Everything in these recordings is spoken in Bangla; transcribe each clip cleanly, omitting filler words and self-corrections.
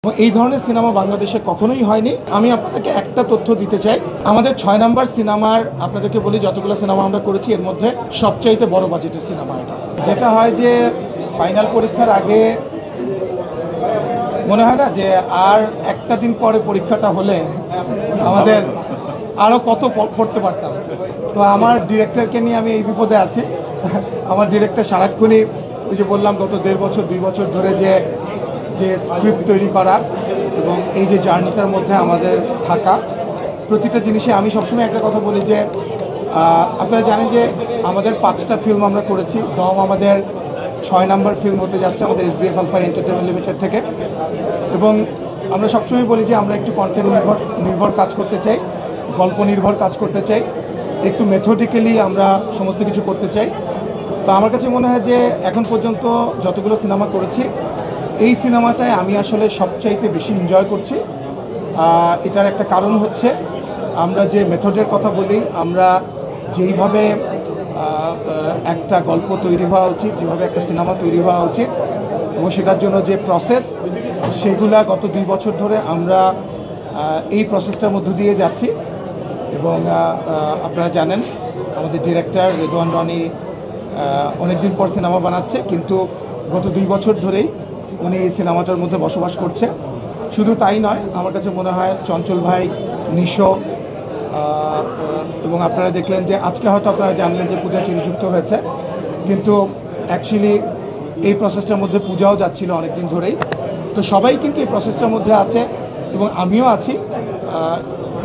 এই ধরনের সিনেমা বাংলাদেশে কখনোই হয়নি। আমি আপনাদেরকে একটা তথ্য দিতে চাই, আমাদের 6 নাম্বার সিনেমার, আপনাদেরকে বলি যতগুলো সিনেমা আমরা করেছি এর মধ্যে সবচাইতে বড় বাজেটের সিনেমা এটা। যেটা হয় যে ফাইনাল পরীক্ষার আগে মনে হয় না যে আর একটা দিন পরে পরীক্ষাটা হলে আমাদের আরও কত পড়তে পারতাম। তো আমার ডিরেক্টরকে নিয়ে আমি এই বিপদে আছি। আমার ডিরেক্টর সারাক্ষণই ওই যে বললাম গত 1.5 বছর 2 বছর ধরে যে স্ক্রিপ্ট তৈরি করা এবং এই যে জার্নিটার মধ্যে আমাদের থাকা, প্রতিটা জিনিসে আমি সবসময় একটা কথা বলি যে আপনারা জানেন যে আমাদের 5টা ফিল্ম আমরা করেছি। দম আমাদের 6 নাম্বার ফিল্ম হতে যাচ্ছে আমাদের SGF আলফা এন্টারটেনমেন্ট লিমিটেড থেকে। এবং আমরা সবসময় বলি যে আমরা একটু কন্টেন্ট নির্ভর কাজ করতে চাই, গল্প নির্ভর কাজ করতে চাই, একটু মেথডিক্যালি আমরা সমস্ত কিছু করতে চাই। তো আমার কাছে মনে হয় যে এখন পর্যন্ত যতগুলো সিনেমা করেছি এই সিনেমাটায় আমি আসলে সবচাইতে বেশি এনজয় করছি। এটার একটা কারণ হচ্ছে আমরা যে মেথডের কথা বলি, আমরা যেইভাবে একটা গল্প তৈরি হওয়া উচিত, যেভাবে একটা সিনেমা তৈরি হওয়া উচিত এবং সেটার জন্য যে প্রসেস, সেগুলা গত 2 বছর ধরে আমরা এই প্রসেসটার মধ্য দিয়ে যাচ্ছি। এবং আপনারা জানেন আমাদের ডিরেক্টর রেদওয়ান রনি অনেক দিন পর সিনেমা বানাচ্ছে, কিন্তু গত 2 বছর ধরেই উনি এই সিনেমাটার মধ্যে বসবাস করছে। শুধু তাই নয়, আমার কাছে মনে হয় চঞ্চল ভাই, নিশো, এবং আপনারা দেখলেন যে আজকে হয়তো আপনারা জানলেন যে পূজা চিনিযুক্ত হয়েছে, কিন্তু অ্যাকচুয়ালি এই প্রসেসটার মধ্যে পূজাও যাচ্ছিল অনেক দিন ধরেই। তো সবাই কিন্তু এই প্রসেসটার মধ্যে আছে এবং আমিও আছি।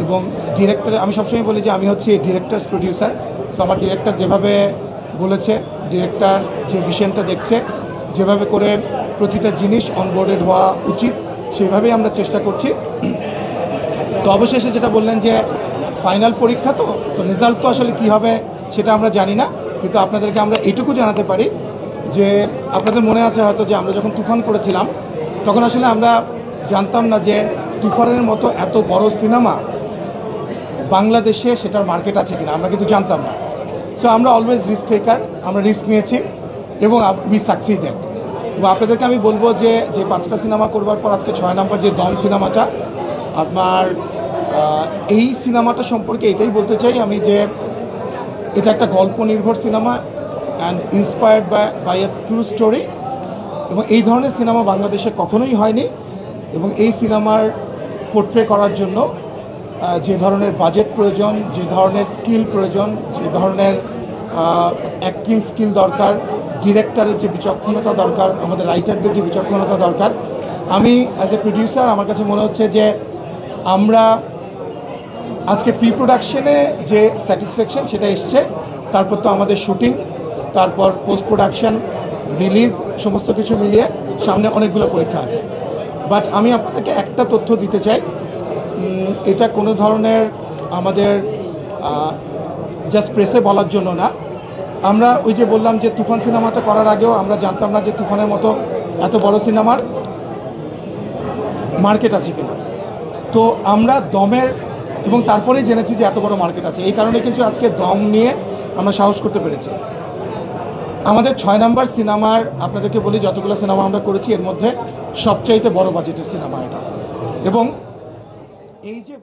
এবং ডিরেক্টর, আমি সবসময় বলি যে আমি হচ্ছি ডিরেক্টরস প্রডিউসার। সো আমার ডিরেক্টর যেভাবে বলেছে, ডিরেক্টর যে ভিশনটা দেখছে, যেভাবে করে প্রতিটা জিনিস অনবোর্ডেড হওয়া উচিত, সেইভাবেই আমরা চেষ্টা করছি। তো অবশেষে যেটা বললেন যে ফাইনাল পরীক্ষা, তো রেজাল্ট তো আসলে কী হবে সেটা আমরা জানি না, কিন্তু আপনাদেরকে আমরা এইটুকু জানাতে পারি যে আপনাদের মনে আছে হয়তো যে আমরা যখন তুফান করেছিলাম তখন আসলে আমরা জানতাম না যে তুফানের মতো এত বড় সিনেমা বাংলাদেশে সেটার মার্কেট আছে কিনা, আমরা কিন্তু জানতাম না। সো আমরা অলওয়েজ রিস্ক টেকার, আমরা রিস্ক নিয়েছি এবং উই সাকসিডেড। এবং আপনাদেরকে আমি বলবো যে 5টা সিনেমা করবার পর আজকে 6 নাম্বার যে দম সিনেমাটা, আপনার এই সিনেমাটা সম্পর্কে এটাই বলতে চাই আমি যে এটা একটা গল্প নির্ভর cinema and inspired by a true story. এবং এই ধরনের সিনেমা বাংলাদেশে কখনোই হয়নি। এবং এই সিনেমার পোর্ট্রে করার জন্য যে ধরনের বাজেট প্রয়োজন, যে ধরনের স্কিল প্রয়োজন, যে ধরনের অ্যাক্টিং স্কিল দরকার, ডিরেক্টরের যে বিচক্ষণতা দরকার, আমাদের রাইটারদের যে বিচক্ষণতা দরকার, আমি অ্যাজ এ প্রডিউসার আমার কাছে মনে হচ্ছে যে আমরা আজকে প্রি প্রোডাকশনে যে স্যাটিসফ্যাকশন সেটা এসছে, তারপর তো আমাদের শুটিং, তারপর পোস্ট প্রোডাকশন, রিলিজ, সমস্ত কিছু মিলিয়ে সামনে অনেকগুলো পরীক্ষা আছে। বাট আমি আপনাদেরকে একটা তথ্য দিতে চাই, এটা কোনো ধরনের আমাদের জাস্ট প্রেসে বলার জন্য না। আমরা ওই যে বললাম যে তুফান সিনেমাটা করার আগেও আমরা জানতাম না যে তুফানের মতো এত বড় সিনেমার মার্কেট আছে কিনা। তো আমরা দমের এবং তারপরেই জেনেছি যে এত বড় মার্কেট আছে। এই কারণে কিন্তু আজকে দম নিয়ে আমরা সাহস করতে পেরেছি। আমাদের 6 নাম্বার সিনেমার, আপনাদেরকে বলি যতগুলো সিনেমা আমরা করেছি এর মধ্যে সবচাইতে বড় বাজেটের সিনেমা এটা। এবং এই যে